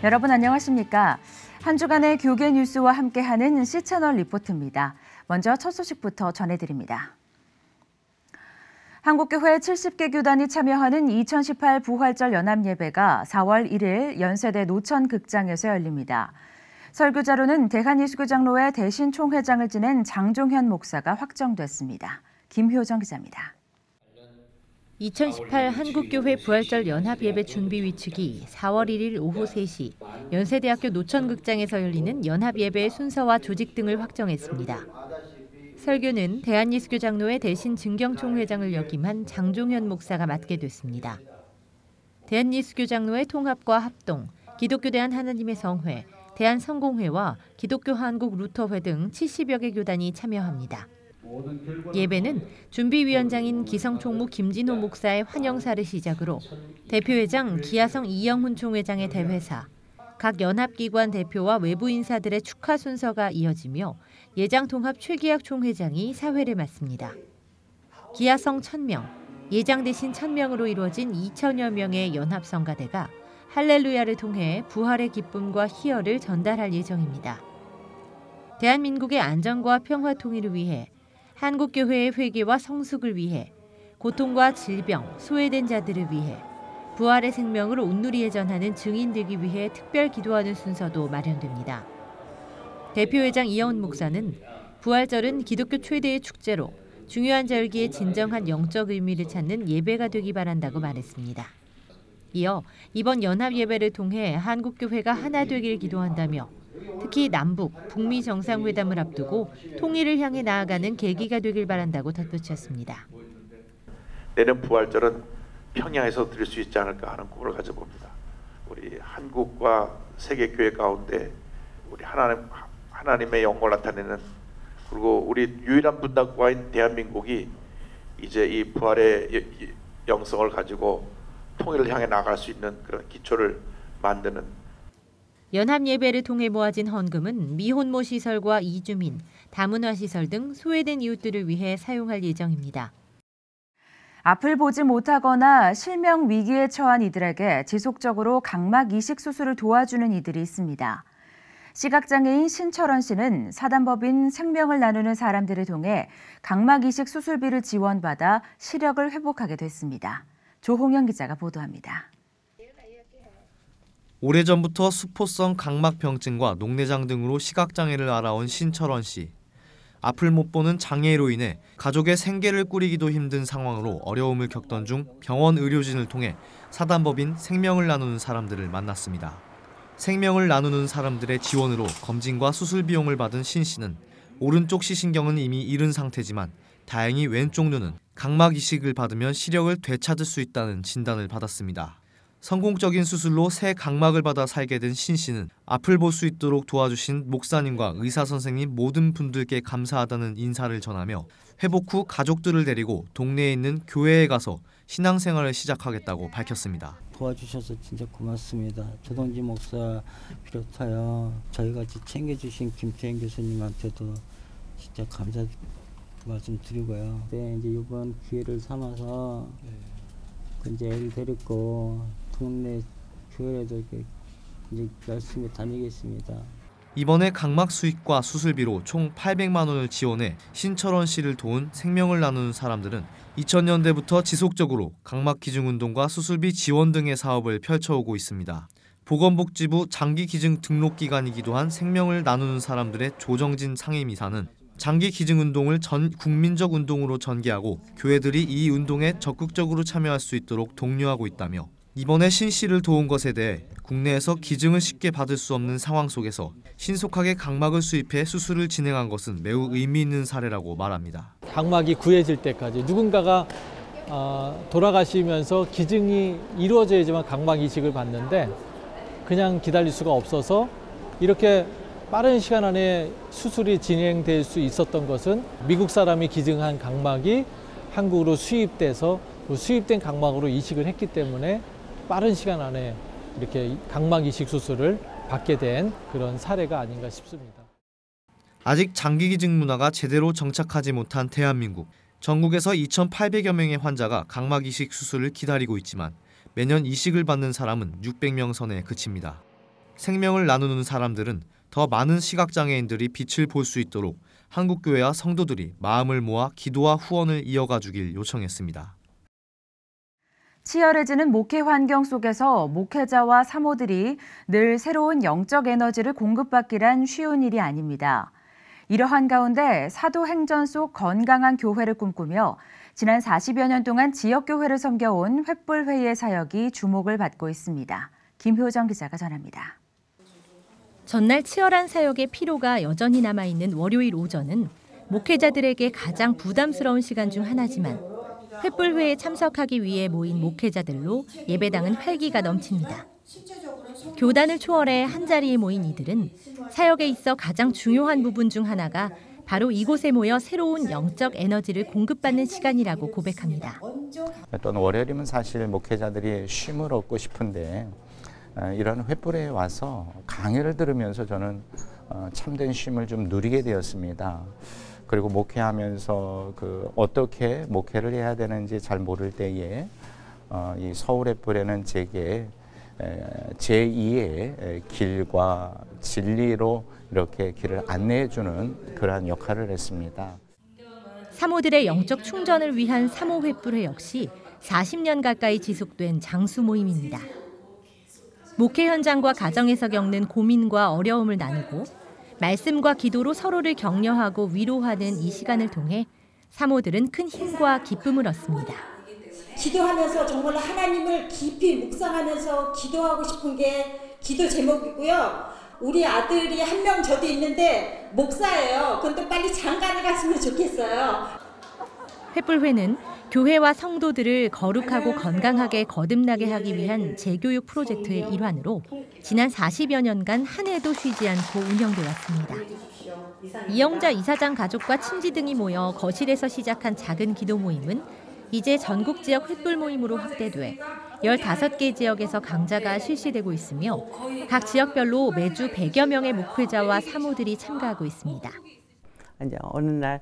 여러분 안녕하십니까? 한 주간의 교계 뉴스와 함께하는 C채널 리포트입니다. 먼저 첫 소식부터 전해드립니다. 한국교회 70개 교단이 참여하는 2018 부활절 연합예배가 4월 1일 연세대 노천극장에서 열립니다. 설교자로는 대한예수교장로회 대신 총회장을 지낸 장종현 목사가 확정됐습니다. 김효정 기자입니다. 2018 한국교회 부활절 연합예배 준비 위축이 4월 1일 오후 3시 연세대학교 노천극장에서 열리는 연합예배의 순서와 조직 등을 확정했습니다. 설교는 대한예수교장로회 대신 증경총회장을 역임한 장종현 목사가 맡게 됐습니다. 대한예수교장로회 통합과 합동, 기독교대한 하나님의 성회, 대한성공회와 기독교 한국 루터회 등 70여 개 교단이 참여합니다. 예배는 준비위원장인 기성총무 김진호 목사의 환영사를 시작으로 대표회장 기아성 이영훈 총회장의 대회사, 각 연합기관 대표와 외부 인사들의 축하 순서가 이어지며 예장통합 최기학 총회장이 사회를 맡습니다. 기아성 1000명, 예장 대신 1000명으로 이루어진 2000여 명의 연합성가대가 할렐루야를 통해 부활의 기쁨과 희열을 전달할 예정입니다. 대한민국의 안전과 평화 통일을 위해 한국교회의 회개와 성숙을 위해 고통과 질병, 소외된 자들을 위해 부활의 생명으로 온누리에 전하는 증인 되기 위해 특별 기도하는 순서도 마련됩니다. 대표회장 이영훈 목사는 부활절은 기독교 최대의 축제로 중요한 절기에 진정한 영적 의미를 찾는 예배가 되기 바란다고 말했습니다. 이어 이번 연합예배를 통해 한국교회가 하나 되길 기도한다며 특히 남북, 북미 정상회담을 앞두고 통일을 향해 나아가는 계기가 되길 바란다고 덧붙였습니다. 내년 부활절은 평양에서 드릴 수 있지 않을까 하는 꿈을 가져봅니다. 우리 한국과 세계교회 가운데 우리 하나님의 영광을 나타내는, 그리고 우리 유일한 분단국가인 대한민국이 이제 이 부활의 영성을 가지고 통일을 향해 나아갈 수 있는 그런 기초를 만드는. 연합예배를 통해 모아진 헌금은 미혼모 시설과 이주민, 다문화 시설 등 소외된 이웃들을 위해 사용할 예정입니다. 앞을 보지 못하거나 실명 위기에 처한 이들에게 지속적으로 각막 이식 수술을 도와주는 이들이 있습니다. 시각장애인 신철원 씨는 사단법인 생명을 나누는 사람들을 통해 각막 이식 수술비를 지원받아 시력을 회복하게 됐습니다. 조홍영 기자가 보도합니다. 오래전부터 수포성 각막병증과 녹내장 등으로 시각장애를 앓아온 신철원 씨. 앞을 못 보는 장애로 인해 가족의 생계를 꾸리기도 힘든 상황으로 어려움을 겪던 중 병원 의료진을 통해 사단법인 생명을 나누는 사람들을 만났습니다. 생명을 나누는 사람들의 지원으로 검진과 수술 비용을 받은 신 씨는 오른쪽 시신경은 이미 잃은 상태지만 다행히 왼쪽 눈은 각막 이식을 받으면 시력을 되찾을 수 있다는 진단을 받았습니다. 성공적인 수술로 새 각막을 받아 살게 된 신 씨는 앞을 볼 수 있도록 도와주신 목사님과 의사 선생님 모든 분들께 감사하다는 인사를 전하며 회복 후 가족들을 데리고 동네에 있는 교회에 가서 신앙생활을 시작하겠다고 밝혔습니다. 도와주셔서 진짜 고맙습니다. 조동지 목사 비롯하여 저희같이 챙겨주신 김태현 교수님한테도 진짜 감사 말씀 드리고요. 네, 이제 이번 기회를 삼아서 이제 애를 데리고 동네 교회에도 이제 열심히 다니겠습니다. 이번에 각막 수익과 수술비로 총 800만 원을 지원해 신철원 씨를 도운 생명을 나누는 사람들은 2000년대부터 지속적으로 각막 기증 운동과 수술비 지원 등의 사업을 펼쳐오고 있습니다. 보건복지부 장기기증 등록기관이기도 한 생명을 나누는 사람들의 조정진 상임이사는 장기 기증 운동을 전 국민적 운동으로 전개하고 교회들이 이 운동에 적극적으로 참여할 수 있도록 독려하고 있다며 이번에 신 씨를 도운 것에 대해 국내에서 기증을 쉽게 받을 수 없는 상황 속에서 신속하게 각막을 수입해 수술을 진행한 것은 매우 의미 있는 사례라고 말합니다. 각막이 구해질 때까지 누군가가 돌아가시면서 기증이 이루어져야지만 각막 이식을 받는데 그냥 기다릴 수가 없어서 이렇게 빠른 시간 안에 수술이 진행될 수 있었던 것은 미국 사람이 기증한 각막이 한국으로 수입돼서 그 수입된 각막으로 이식을 했기 때문에 빠른 시간 안에 이렇게 각막 이식 수술을 받게 된 그런 사례가 아닌가 싶습니다. 아직 장기 기증 문화가 제대로 정착하지 못한 대한민국. 전국에서 2,800여 명의 환자가 각막 이식 수술을 기다리고 있지만 매년 이식을 받는 사람은 600명 선에 그칩니다. 생명을 나누는 사람들은 더 많은 시각장애인들이 빛을 볼 수 있도록 한국교회와 성도들이 마음을 모아 기도와 후원을 이어가 주길 요청했습니다. 치열해지는 목회 환경 속에서 목회자와 사모들이 늘 새로운 영적 에너지를 공급받기란 쉬운 일이 아닙니다. 이러한 가운데 사도행전 속 건강한 교회를 꿈꾸며 지난 40여 년 동안 지역교회를 섬겨온 횃불회의 사역이 주목을 받고 있습니다. 김효정 기자가 전합니다. 전날 치열한 사역의 피로가 여전히 남아있는 월요일 오전은 목회자들에게 가장 부담스러운 시간 중 하나지만 횃불회에 참석하기 위해 모인 목회자들로 예배당은 활기가 넘칩니다. 교단을 초월해 한자리에 모인 이들은 사역에 있어 가장 중요한 부분 중 하나가 바로 이곳에 모여 새로운 영적 에너지를 공급받는 시간이라고 고백합니다. 또는 월요일이면 사실 목회자들이 쉼을 얻고 싶은데 이런 횃불에 와서 강의를 들으면서 저는 참된 쉼을 좀 누리게 되었습니다. 그리고 목회하면서 어떻게 목회를 해야 되는지 잘 모를 때에 이 서울 횃불에는 제게 제2의 길과 진리로 이렇게 길을 안내해 주는 그러한 역할을 했습니다. 사모들의 영적 충전을 위한 사모 횃불회 역시 40년 가까이 지속된 장수 모임입니다. 목회 현장과 가정에서 겪는 고민과 어려움을 나누고 말씀과 기도로 서로를 격려하고 위로하는 이 시간을 통해 사모들은 큰 힘과 기쁨을 얻습니다. 기도하면서 정말 하나님을 깊이 묵상하면서 기도하고 싶은 게 기도 제목이고요. 우리 아들이 한 명 저도 있는데 목사예요. 근데 빨리 장가를 갔으면 좋겠어요. 횃불회는 교회와 성도들을 거룩하고 건강하게 거듭나게 하기 위한 재교육 프로젝트의 일환으로 지난 40여 년간 한 해도 쉬지 않고 운영돼 왔습니다. 이영자 이사장 가족과 친지 등이 모여 거실에서 시작한 작은 기도 모임은 이제 전국 지역 횃불 모임으로 확대돼 15개 지역에서 강좌가 실시되고 있으며 각 지역별로 매주 100여 명의 목회자와 사모들이 참가하고 있습니다. 이제 어느 날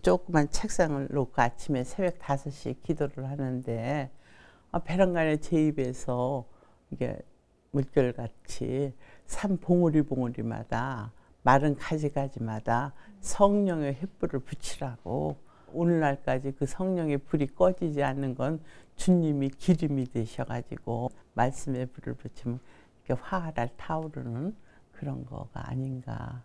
조그만 책상을 놓고 아침에 새벽 5시에 기도를 하는데 베란간에 제 입에서 이게 물결같이 산 봉우리마다 마른 가지가지마다 성령의 횃불을 붙이라고 오늘날까지 그 성령의 불이 꺼지지 않는 건 주님이 기름이 되셔가지고 말씀의 불을 붙이면 이렇게 화활할 타오르는 그런 거가 아닌가.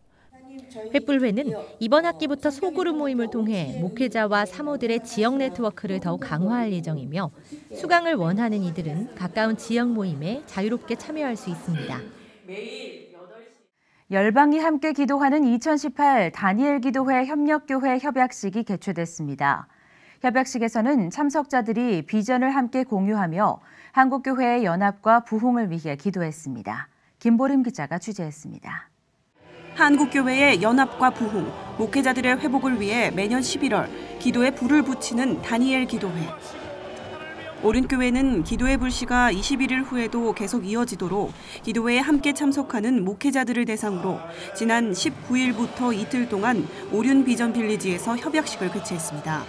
횃불회는 이번 학기부터 소그룹 모임을 통해 목회자와 사모들의 지역 네트워크를 더욱 강화할 예정이며 수강을 원하는 이들은 가까운 지역 모임에 자유롭게 참여할 수 있습니다. 열방이 함께 기도하는 2018 다니엘 기도회 협력교회 협약식이 개최됐습니다. 협약식에서는 참석자들이 비전을 함께 공유하며 한국교회의 연합과 부흥을 위해 기도했습니다. 김보림 기자가 취재했습니다. 한국교회의 연합과 부흥, 목회자들의 회복을 위해 매년 11월 기도에 불을 붙이는 다니엘 기도회. 오른교회는 기도의 불씨가 21일 후에도 계속 이어지도록 기도회에 함께 참석하는 목회자들을 대상으로 지난 19일부터 이틀 동안 오륜 비전 빌리지에서 협약식을 개최했습니다.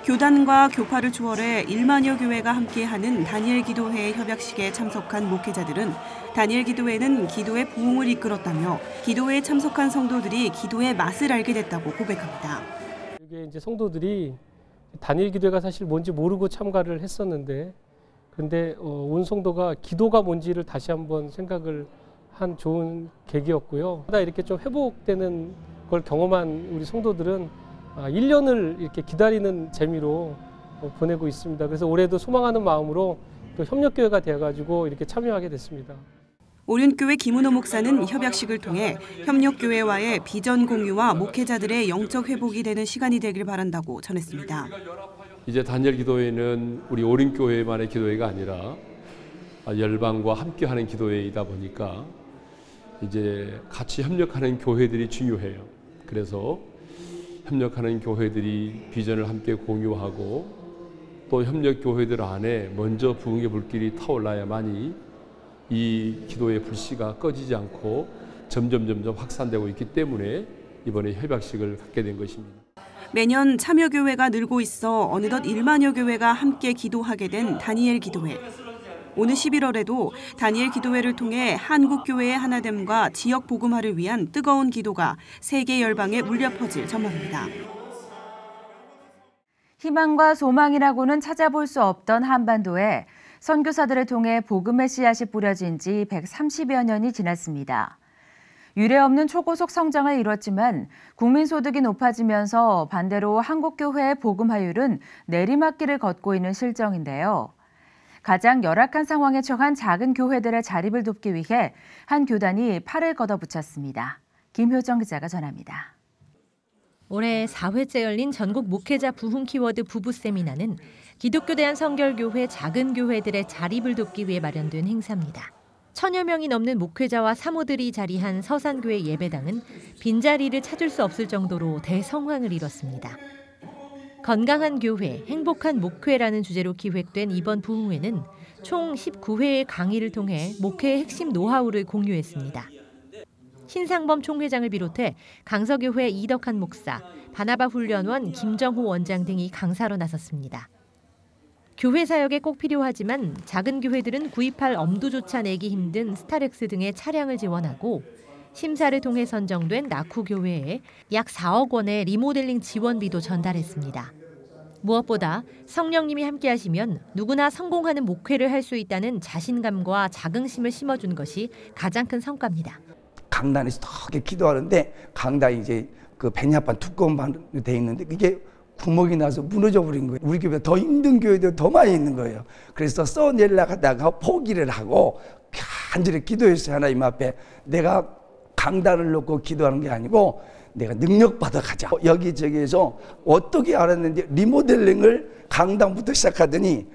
교단과 교파를 초월해 1만여 교회가 함께하는 다니엘 기도회의 협약식에 참석한 목회자들은 다니엘 기도회는 기도의 부흥을 이끌었다며 기도회에 참석한 성도들이 기도의 맛을 알게 됐다고 고백합니다. 이게 이제 성도들이 다니엘 기도회가 사실 뭔지 모르고 참가를 했었는데 그런데 온 성도가 기도가 뭔지를 다시 한번 생각을 한 좋은 계기였고요. 이렇게 좀 회복되는 걸 경험한 우리 성도들은 1년을 이렇게 기다리는 재미로 보내고 있습니다. 그래서 올해도 소망하는 마음으로 또 협력교회가 되어가지고 이렇게 참여하게 됐습니다. 오륜교회 김은호 목사는 협약식을 통해 협력교회와의 비전 공유와 목회자들의 영적 회복이 되는 시간이 되길 바란다고 전했습니다. 이제 다니엘 기도회는 우리 오륜교회만의 기도회가 아니라 열방과 함께하는 기도회이다 보니까 이제 같이 협력하는 교회들이 중요해요. 그래서 협력하는 교회들이 비전을 함께 공유하고 또 협력 교회들 안에 먼저 부흥의 불길이 타올라야만이 이 기도의 불씨가 꺼지지 않고 점점 확산되고 있기 때문에 이번에 협약식을 갖게 된 것입니다. 매년 참여교회가 늘고 있어 어느덧 1만여 교회가 함께 기도하게 된 다니엘 기도회. 오는 11월에도 다니엘 기도회를 통해 한국 교회의 하나됨과 지역 복음화를 위한 뜨거운 기도가 세계 열방에 울려 퍼질 전망입니다. 희망과 소망이라고는 찾아볼 수 없던 한반도에 선교사들을 통해 복음의 씨앗이 뿌려진 지 130여 년이 지났습니다. 유례없는 초고속 성장을 이뤘지만 국민소득이 높아지면서 반대로 한국교회의 복음화율은 내리막길을 걷고 있는 실정인데요. 가장 열악한 상황에 처한 작은 교회들의 자립을 돕기 위해 한 교단이 팔을 걷어붙였습니다. 김효정 기자가 전합니다. 올해 4회째 열린 전국 목회자 부흥 키워드 부부 세미나는 기독교 대한성결교회 작은 교회들의 자립을 돕기 위해 마련된 행사입니다. 1000여 명이 넘는 목회자와 사모들이 자리한 서산교회 예배당은 빈자리를 찾을 수 없을 정도로 대성황을 이뤘습니다. 건강한 교회, 행복한 목회라는 주제로 기획된 이번 부흥회는 총 19회의 강의를 통해 목회의 핵심 노하우를 공유했습니다. 신상범 총회장을 비롯해 강서교회 이덕한 목사, 바나바 훈련원 김정호 원장 등이 강사로 나섰습니다. 교회 사역에 꼭 필요하지만 작은 교회들은 구입할 엄두조차 내기 힘든 스타렉스 등의 차량을 지원하고 심사를 통해 선정된 낙후교회에 약 4억 원의 리모델링 지원비도 전달했습니다. 무엇보다 성령님이 함께하시면 누구나 성공하는 목회를 할 수 있다는 자신감과 자긍심을 심어준 것이 가장 큰 성과입니다. 강단에서 턱에 기도하는데 강단이 이제 그 베냐판 두꺼운 방으로 돼 있는데 이게 구멍이 나서 무너져 버린 거예요. 우리 교회 더 힘든 교회들 더 많이 있는 거예요. 그래서 써내려고 하다가 포기를 하고 간절히 기도했어요. 하나님 앞에 내가 강단을 놓고 기도하는 게 아니고 내가 능력 받아 가자. 여기저기에서 어떻게 알았는지 리모델링을 강단부터 시작하더니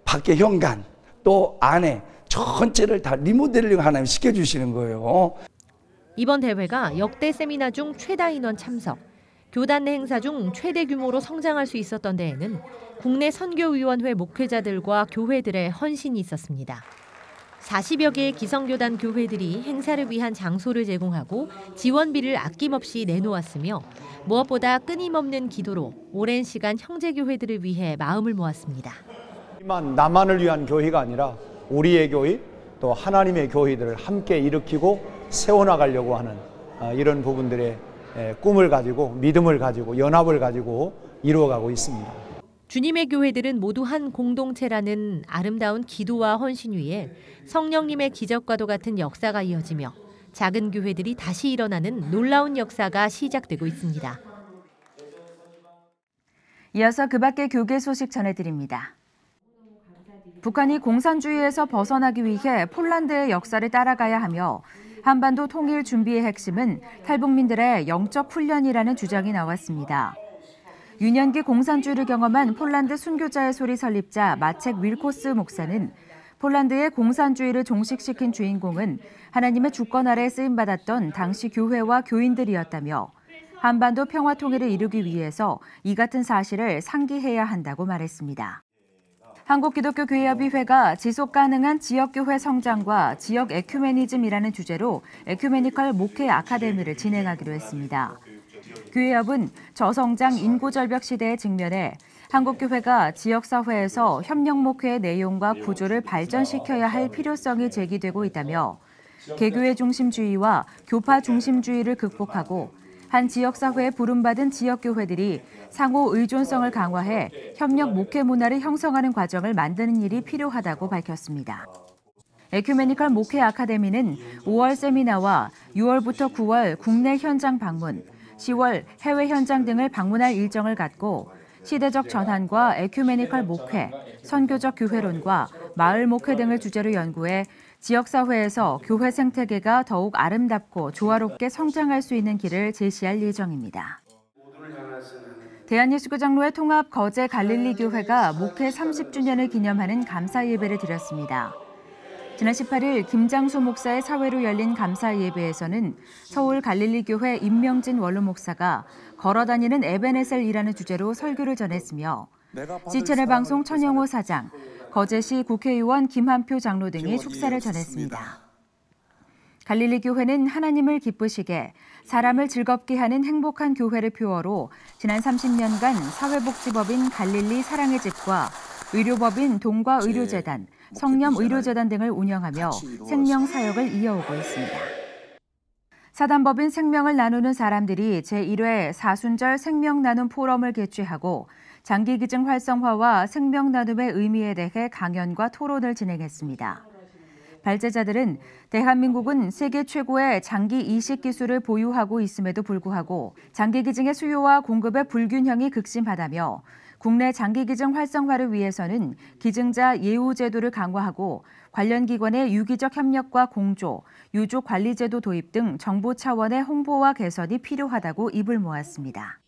밖에 현관 또 안에 전체를 다 리모델링 하나님 시켜주시는 거예요. 이번 대회가 역대 세미나 중 최다 인원 참석, 교단 내 행사 중 최대 규모로 성장할 수 있었던 데에는 국내 선교위원회 목회자들과 교회들의 헌신이 있었습니다. 40여 개의 기성교단 교회들이 행사를 위한 장소를 제공하고 지원비를 아낌없이 내놓았으며 무엇보다 끊임없는 기도로 오랜 시간 형제교회들을 위해 마음을 모았습니다. 나만을 위한 교회가 아니라 우리의 교회 또 하나님의 교회들을 함께 일으키고 세워나가려고 하는 이런 부분들의 꿈을 가지고 믿음을 가지고 연합을 가지고 이루어가고 있습니다. 주님의 교회들은 모두 한 공동체라는 아름다운 기도와 헌신 위에 성령님의 기적과도 같은 역사가 이어지며 작은 교회들이 다시 일어나는 놀라운 역사가 시작되고 있습니다. 이어서 그 밖의 교계 소식 전해드립니다. 북한이 공산주의에서 벗어나기 위해 폴란드의 역사를 따라가야 하며 한반도 통일 준비의 핵심은 탈북민들의 영적 훈련이라는 주장이 나왔습니다. 유년기 공산주의를 경험한 폴란드 순교자의 소리 설립자 마책 윌코스 목사는 폴란드의 공산주의를 종식시킨 주인공은 하나님의 주권 아래 쓰임받았던 당시 교회와 교인들이었다며 한반도 평화 통일을 이루기 위해서 이 같은 사실을 상기해야 한다고 말했습니다. 한국기독교교회협의회가 지속가능한 지역교회 성장과 지역 에큐메니즘이라는 주제로 에큐메니컬 목회 아카데미를 진행하기로 했습니다. 교회협은 저성장 인구절벽 시대에 직면해 한국교회가 지역사회에서 협력목회의 내용과 구조를 발전시켜야 할 필요성이 제기되고 있다며 개교회 중심주의와 교파 중심주의를 극복하고 한 지역사회에 부름받은 지역교회들이 상호 의존성을 강화해 협력 목회 문화를 형성하는 과정을 만드는 일이 필요하다고 밝혔습니다. 에큐메니컬 목회 아카데미는 5월 세미나와 6월부터 9월 국내 현장 방문, 10월 해외 현장 등을 방문할 일정을 갖고 시대적 전환과 에큐메니컬 목회, 선교적 교회론과 마을 목회 등을 주제로 연구해 지역사회에서 교회 생태계가 더욱 아름답고 조화롭게 성장할 수 있는 길을 제시할 예정입니다. 대한예수교장로회 통합 거제 갈릴리 교회가 목회 30주년을 기념하는 감사 예배를 드렸습니다. 지난 18일 김장수 목사의 사회로 열린 감사 예배에서는 서울 갈릴리 교회 임명진 원로 목사가 걸어다니는 에베네셀이라는 주제로 설교를 전했으며 C채널 방송 천영호 사장, 거제시 국회의원 김한표 장로 등이 축사를 전했습니다. 갈릴리 교회는 하나님을 기쁘시게 사람을 즐겁게 하는 행복한 교회를 표어로 지난 30년간 사회복지법인 갈릴리 사랑의 집과 의료법인 동과의료재단, 성념의료재단 등을 운영하며 생명 사역을 이어오고 있습니다. 사단법인 생명을 나누는 사람들이 제1회 사순절 생명 나눔 포럼을 개최하고 장기기증 활성화와 생명 나눔의 의미에 대해 강연과 토론을 진행했습니다. 발제자들은 대한민국은 세계 최고의 장기 이식 기술을 보유하고 있음에도 불구하고 장기기증의 수요와 공급의 불균형이 극심하다며 국내 장기기증 활성화를 위해서는 기증자 예우 제도를 강화하고 관련 기관의 유기적 협력과 공조, 유족 관리 제도 도입 등 정부 차원의 홍보와 개선이 필요하다고 입을 모았습니다.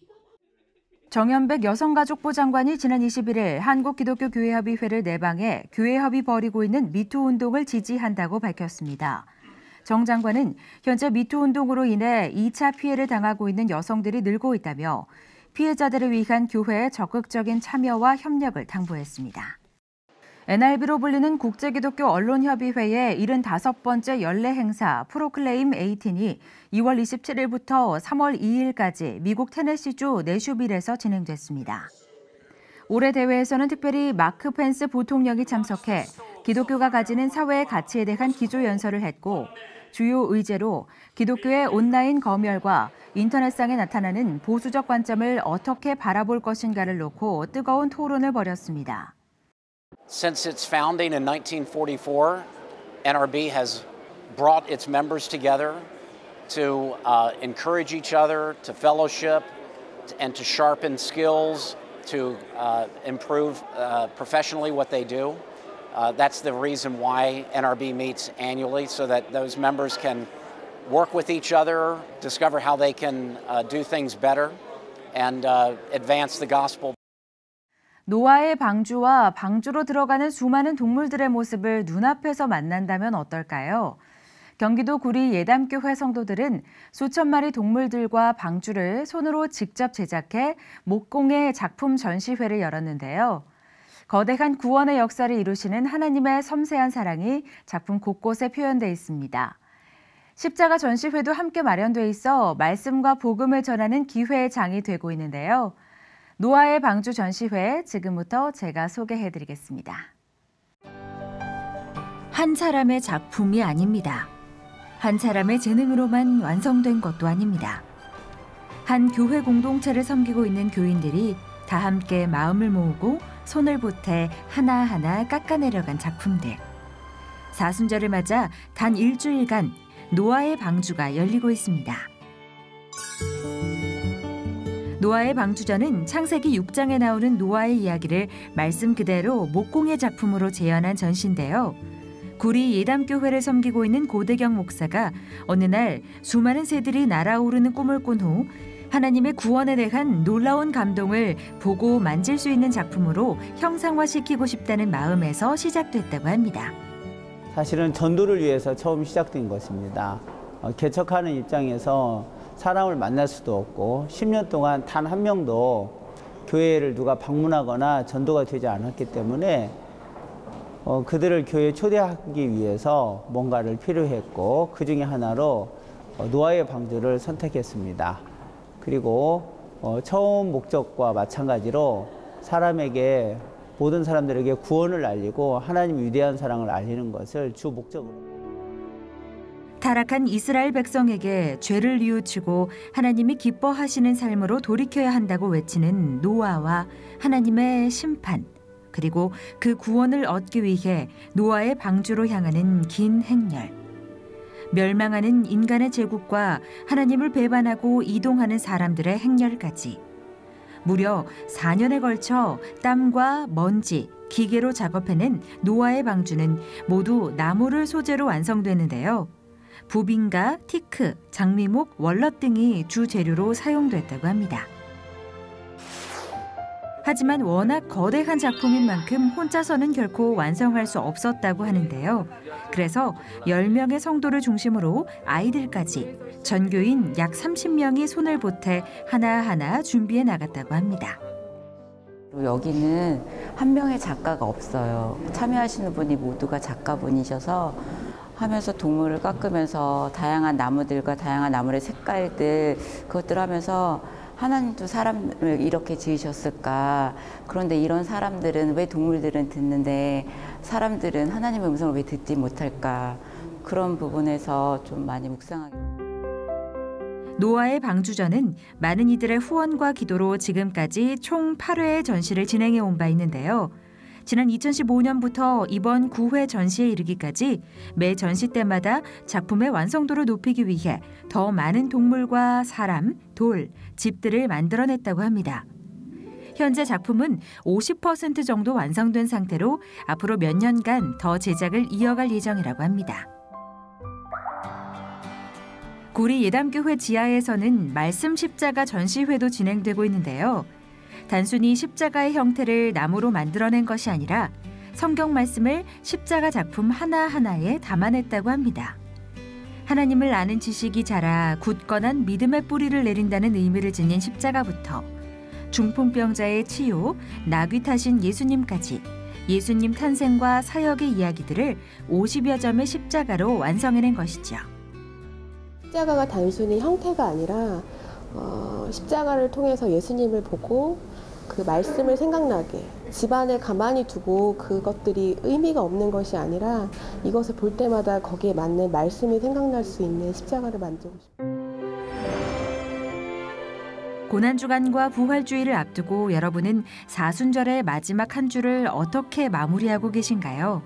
정연백 여성가족부 장관이 지난 21일 한국기독교교회협의회를 내방해 교회협이 벌이고 있는 미투 운동을 지지한다고 밝혔습니다. 정 장관은 현재 미투 운동으로 인해 2차 피해를 당하고 있는 여성들이 늘고 있다며 피해자들을 위한 교회의 적극적인 참여와 협력을 당부했습니다. NRB로 불리는 국제기독교 언론협의회의 75번째 연례 행사 프로클레임 18이 2월 27일부터 3월 2일까지 미국 테네시주 내슈빌에서 진행됐습니다. 올해 대회에서는 특별히 마크 펜스 부통령이 참석해 기독교가 가지는 사회의 가치에 대한 기조 연설을 했고 주요 의제로 기독교의 온라인 검열과 인터넷상에 나타나는 보수적 관점을 어떻게 바라볼 것인가를 놓고 뜨거운 토론을 벌였습니다. Since its founding in 1944, NRB has brought its members together to encourage each other, to fellowship, and to sharpen skills, to improve professionally what they do. That's the reason why NRB meets annually, so that those members can work with each other, discover how they can do things better, and advance the gospel. 노아의 방주와 방주로 들어가는 수많은 동물들의 모습을 눈앞에서 만난다면 어떨까요? 경기도 구리 예담교회 성도들은 수천 마리 동물들과 방주를 손으로 직접 제작해 목공의 작품 전시회를 열었는데요. 거대한 구원의 역사를 이루시는 하나님의 섬세한 사랑이 작품 곳곳에 표현돼 있습니다. 십자가 전시회도 함께 마련돼 있어 말씀과 복음을 전하는 기회의 장이 되고 있는데요. 노아의 방주 전시회 지금부터 제가 소개해드리겠습니다. 한 사람의 작품이 아닙니다. 한 사람의 재능으로만 완성된 것도 아닙니다. 한 교회 공동체를 섬기고 있는 교인들이 다 함께 마음을 모으고 손을 보태 하나하나 깎아내려간 작품들. 사순절을 맞아 단 일주일간 노아의 방주가 열리고 있습니다. 노아의 방주전은 창세기 6장에 나오는 노아의 이야기를 말씀 그대로 목공의 작품으로 재현한 전시인데요. 구리 예담교회를 섬기고 있는 고대경 목사가 어느 날 수많은 새들이 날아오르는 꿈을 꾼 후 하나님의 구원에 대한 놀라운 감동을 보고 만질 수 있는 작품으로 형상화시키고 싶다는 마음에서 시작됐다고 합니다. 사실은 전도를 위해서 처음 시작된 것입니다. 개척하는 입장에서 사람을 만날 수도 없고 10년 동안 단 한 명도 교회를 누가 방문하거나 전도가 되지 않았기 때문에 그들을 교회에 초대하기 위해서 뭔가를 필요했고 그 중에 하나로 노아의 방주를 선택했습니다. 그리고 처음 목적과 마찬가지로 사람에게 모든 사람들에게 구원을 알리고 하나님의 위대한 사랑을 알리는 것을 주 목적으로 타락한 이스라엘 백성에게 죄를 뉘우치고 하나님이 기뻐하시는 삶으로 돌이켜야 한다고 외치는 노아와 하나님의 심판, 그리고 그 구원을 얻기 위해 노아의 방주로 향하는 긴 행렬. 멸망하는 인간의 제국과 하나님을 배반하고 이동하는 사람들의 행렬까지. 무려 4년에 걸쳐 땀과 먼지, 기계로 작업해낸 노아의 방주는 모두 나무를 소재로 완성되는데요. 부빙가, 티크, 장미목, 월넛 등이 주 재료로 사용됐다고 합니다. 하지만 워낙 거대한 작품인 만큼 혼자서는 결코 완성할 수 없었다고 하는데요. 그래서 10명의 성도를 중심으로 아이들까지 전교인 약 30명이 손을 보태 하나하나 준비해 나갔다고 합니다. 여기는 한 명의 작가가 없어요. 참여하시는 분이 모두가 작가분이셔서 하면서 동물을 깎으면서 다양한 나무들과 다양한 나무의 색깔들 그것들을 하면서 하나님도 사람을 이렇게 지으셨을까? 그런데 이런 사람들은 왜 동물들은 듣는데 사람들은 하나님의 음성을 왜 듣지 못할까? 그런 부분에서 좀 많이 묵상하게 됩니다. 노아의 방주전은 많은 이들의 후원과 기도로 지금까지 총 8회의 전시를 진행해 온 바 있는데요. 지난 2015년부터 이번 9회 전시에 이르기까지 매 전시 때마다 작품의 완성도를 높이기 위해 더 많은 동물과 사람, 돌, 집들을 만들어냈다고 합니다. 현재 작품은 50% 정도 완성된 상태로 앞으로 몇 년간 더 제작을 이어갈 예정이라고 합니다. 구리 예담교회 지하에서는 말씀 십자가 전시회도 진행되고 있는데요. 단순히 십자가의 형태를 나무로 만들어낸 것이 아니라 성경 말씀을 십자가 작품 하나하나에 담아냈다고 합니다. 하나님을 아는 지식이 자라 굳건한 믿음의 뿌리를 내린다는 의미를 지닌 십자가부터 중풍병자의 치유, 나귀 타신 예수님까지 예수님 탄생과 사역의 이야기들을 50여 점의 십자가로 완성해낸 것이죠. 십자가가 단순히 형태가 아니라 십자가를 통해서 예수님을 보고 그 말씀을 생각나게 집안에 가만히 두고 그것들이 의미가 없는 것이 아니라 이것을 볼 때마다 거기에 맞는 말씀이 생각날 수 있는 십자가를 만들고 싶어요. 고난주간과 부활주의를 앞두고 여러분은 사순절의 마지막 한 주를 어떻게 마무리하고 계신가요?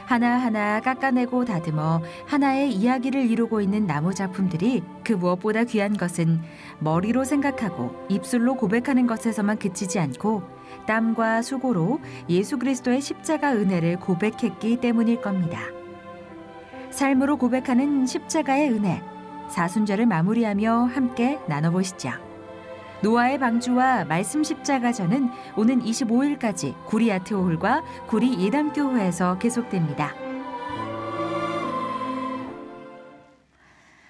하나하나 깎아내고 다듬어 하나의 이야기를 이루고 있는 나무 작품들이 그 무엇보다 귀한 것은 머리로 생각하고 입술로 고백하는 것에서만 그치지 않고 땀과 수고로 예수 그리스도의 십자가 은혜를 고백했기 때문일 겁니다. 삶으로 고백하는 십자가의 은혜, 사순절을 마무리하며 함께 나눠보시죠. 노아의 방주와 말씀 십자가전은 오는 25일까지 구리 아트홀과 구리 예담교회에서 계속됩니다.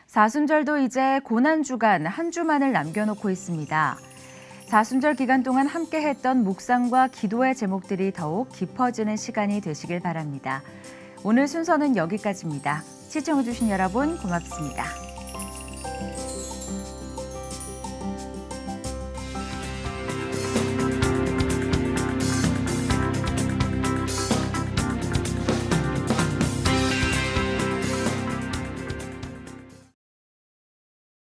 사순절도 이제 고난주간 한 주만을 남겨놓고 있습니다. 사순절 기간 동안 함께했던 묵상과 기도의 제목들이 더욱 깊어지는 시간이 되시길 바랍니다. 오늘 순서는 여기까지입니다. 시청해주신 여러분 고맙습니다.